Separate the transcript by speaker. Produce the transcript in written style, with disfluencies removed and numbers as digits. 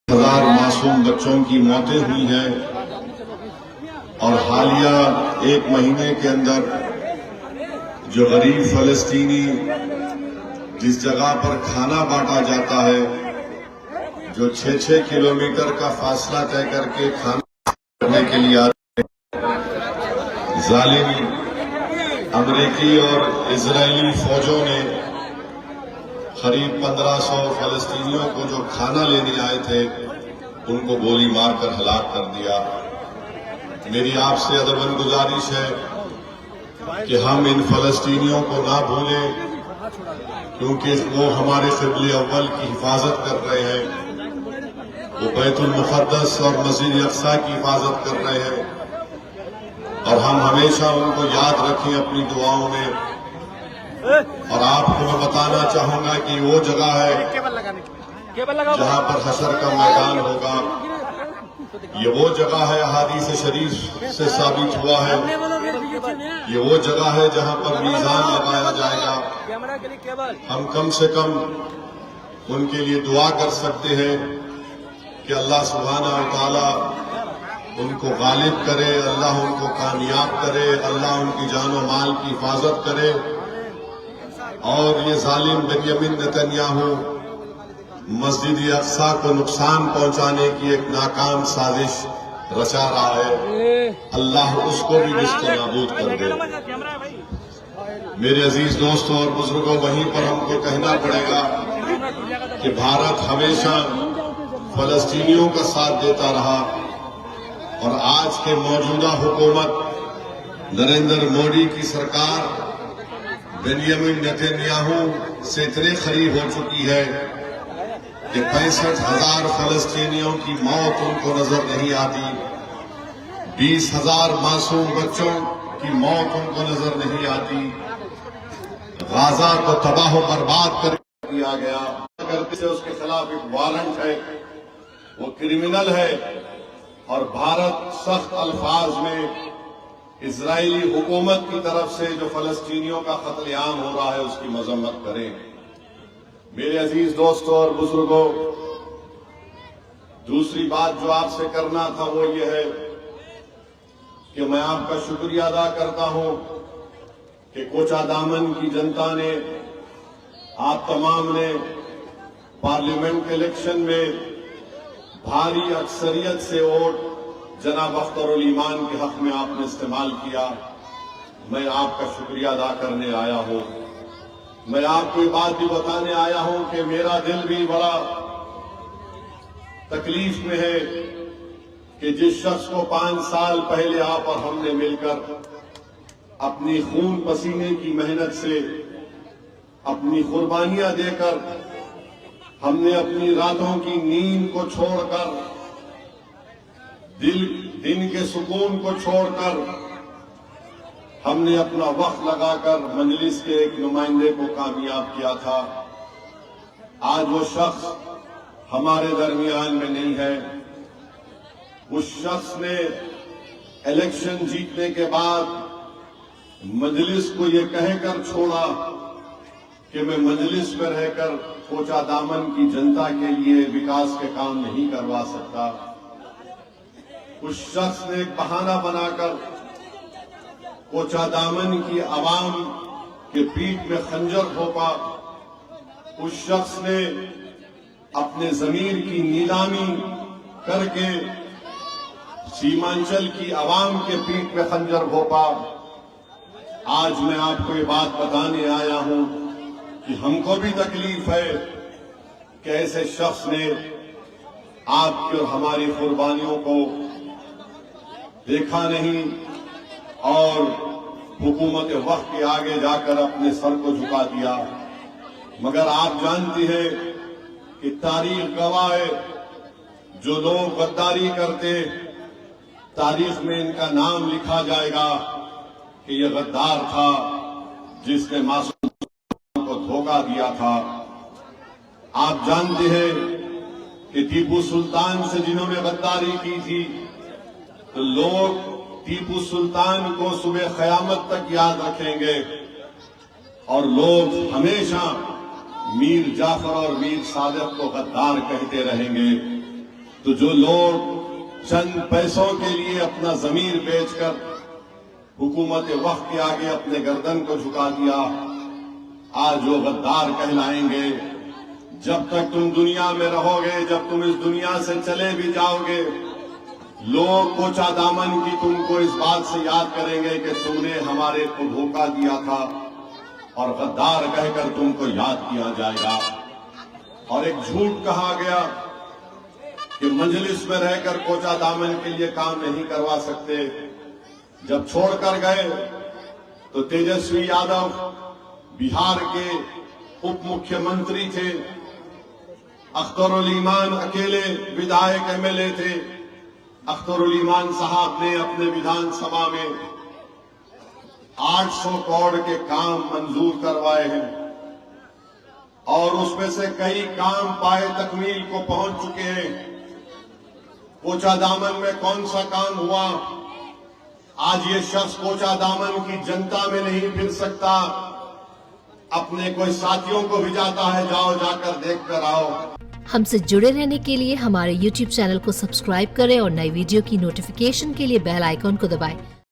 Speaker 1: ہزار معصوم بچوں کی موتیں ہوئی ہیں اور حالیہ ایک مہینے کے اندر جو غریب فلسطینی جس جگہ پر کھانا بانٹا جاتا ہے، جو 6 کلومیٹر کا فاصلہ طے کر کے کھانا کرنے کے لیے آتے ہیں، ظالم امریکی اور اسرائیلی فوجوں نے قریب 1500 فلسطینیوں کو جو کھانا لینے آئے تھے ان کو گولی مار کر ہلاک کر دیا۔ میری آپ سے ادباً گزارش ہے کہ ہم ان فلسطینیوں کو نہ بھولیں، کیونکہ وہ ہمارے قبلہ اول کی حفاظت کر رہے ہیں، وہ بیت المقدس اور مسجد اقصیٰ کی حفاظت کر رہے ہیں، اور ہم ہمیشہ ان کو یاد رکھیں اپنی دعاؤں میں۔ اور آپ کو میں بتانا چاہوں گا کہ وہ جگہ ہے جہاں پر حشر کا میدان ہوگا، یہ وہ جگہ ہے، احادیث شریف سے ثابت ہوا ہے، یہ وہ جگہ ہے جہاں پر میزان لگایا جائے گا۔ ہم کم سے کم ان کے لیے دعا کر سکتے ہیں کہ اللہ سبحانہ و تعالی ان کو غالب کرے، اللہ ان کو کامیاب کرے، اللہ ان کی جان و مال کی حفاظت کرے، اور یہ ظالم بنیامین نتنیاہو مسجد اقصیٰ کو نقصان پہنچانے کی ایک ناکام سازش رچا رہا ہے، اللہ اس کو بھی نست و نابود کر دے۔ میرے عزیز دوستوں اور بزرگوں، وہیں پر ہم کو کہنا پڑے گا کہ بھارت ہمیشہ فلسطینیوں کا ساتھ دیتا رہا، اور آج کے موجودہ حکومت نریندر مودی کی سرکار بنیامین نتنیاہو سے اتنے قریب ہو چکی ہے کہ 65,000 فلسطینیوں کی موت ان کو نظر نہیں آتی، 20,000 معصوم بچوں کی موت ان کو نظر نہیں آتی، غازہ کو تباہ و برباد کر دیا گیا، اگر اس کے خلاف ایک وارنٹ ہے، وہ کرمنل ہے، اور بھارت سخت الفاظ میں اسرائیلی حکومت کی طرف سے جو فلسطینیوں کا قتل عام ہو رہا ہے اس کی مذمت کریں۔ میرے عزیز دوستوں اور بزرگوں، دوسری بات جو آپ سے کرنا تھا وہ یہ ہے کہ میں آپ کا شکریہ ادا کرتا ہوں کہ کوچہ دامن کی جنتا نے، آپ تمام نے پارلیمنٹ کے الیکشن میں بھاری اکثریت سے ووٹ جناب اختر الایمان کے حق میں آپ نے استعمال کیا۔ میں آپ کا شکریہ ادا کرنے آیا ہوں۔ میں آپ کو یہ بات بھی بتانے آیا ہوں کہ میرا دل بھی بڑا تکلیف میں ہے کہ جس شخص کو 5 سال پہلے آپ اور ہم نے مل کر اپنی خون پسینے کی محنت سے، اپنی قربانیاں دے کر، ہم نے اپنی راتوں کی نیند کو چھوڑ کر، دن کے سکون کو چھوڑ کر، ہم نے اپنا وقت لگا کر مجلس کے ایک نمائندے کو کامیاب کیا تھا، آج وہ شخص ہمارے درمیان میں نہیں ہے۔ اس شخص نے الیکشن جیتنے کے بعد مجلس کو یہ کہہ کر چھوڑا کہ میں مجلس میں رہ کر کوچہ دامن کی جنتا کے لیے وکاس کے کام نہیں کروا سکتا۔ اس شخص نے ایک بہانہ بنا کر کوچہ دامن کی عوام کے پیٹھ میں خنجر گھونپا۔ اس شخص نے اپنے ضمیر کی نیلامی کر کے سیمانچل کی عوام کے پیٹھ میں خنجر گھونپا۔ آج میں آپ کو یہ بات بتانے آیا ہوں کہ ہم کو بھی تکلیف ہے کہ ایسے شخص نے آپ کی اور ہماری قربانیوں کو دیکھا نہیں اور حکومت وقت کے آگے جا کر اپنے سر کو جھکا دیا۔ مگر آپ جانتی ہیں کہ تاریخ گواہ ہے، جو لوگ غداری کرتے تاریخ میں ان کا نام لکھا جائے گا کہ یہ غدار تھا جس نے معصوم کو دھوکہ دیا تھا۔ آپ جانتے ہیں کہ ٹیپو سلطان سے جنہوں نے غداری کی تھی، تو لوگ ٹیپو سلطان کو صبح قیامت تک یاد رکھیں گے، اور لوگ ہمیشہ میر جعفر اور میر صادق کو غدار کہتے رہیں گے۔ تو جو لوگ چند پیسوں کے لیے اپنا ضمیر بیچ کر حکومت وقت کے آگے اپنے گردن کو جھکا دیا، آج وہ غدار کہلائیں گے۔ جب تک تم دنیا میں رہو گے، جب تم اس دنیا سے چلے بھی جاؤ گے، لوگ کوچا دامن کی تم کو اس بات سے یاد کریں گے کہ تم نے ہمارے کو دھوکہ دیا تھا، اور غدار کہہ کر تم کو یاد کیا جائے گا۔ اور ایک جھوٹ کہا گیا کہ مجلس میں رہ کر کوچا دامن کے لیے کام نہیں کروا سکتے۔ جب چھوڑ کر گئے تو تیجسوی یادو بہار کے اپ مکھیہ منتری تھے، اخترالایمان اکیلے ودھائک ایم ایل اے تھے۔ اخترالایمان صاحب نے اپنے ویدھان سبھا میں 800 کروڑ کے کام منظور کروائے ہیں، اور اس میں سے کئی کام پائے تکمیل کو پہنچ چکے ہیں۔ کوچا دامن میں کون سا کام ہوا؟ آج یہ شخص کوچا دامن کی جنتا میں نہیں پھر سکتا، اپنے کوئی ساتھیوں کو بھی جاتا ہے، جاؤ جا کر دیکھ کر آؤ۔
Speaker 2: ہم سے جڑے رہنے کے لیے ہمارے YouTube چینل کو سبسکرائب کریں اور نئی ویڈیو کی نوٹیفیکیشن کے لیے بیل آئیکن کو دبائیں۔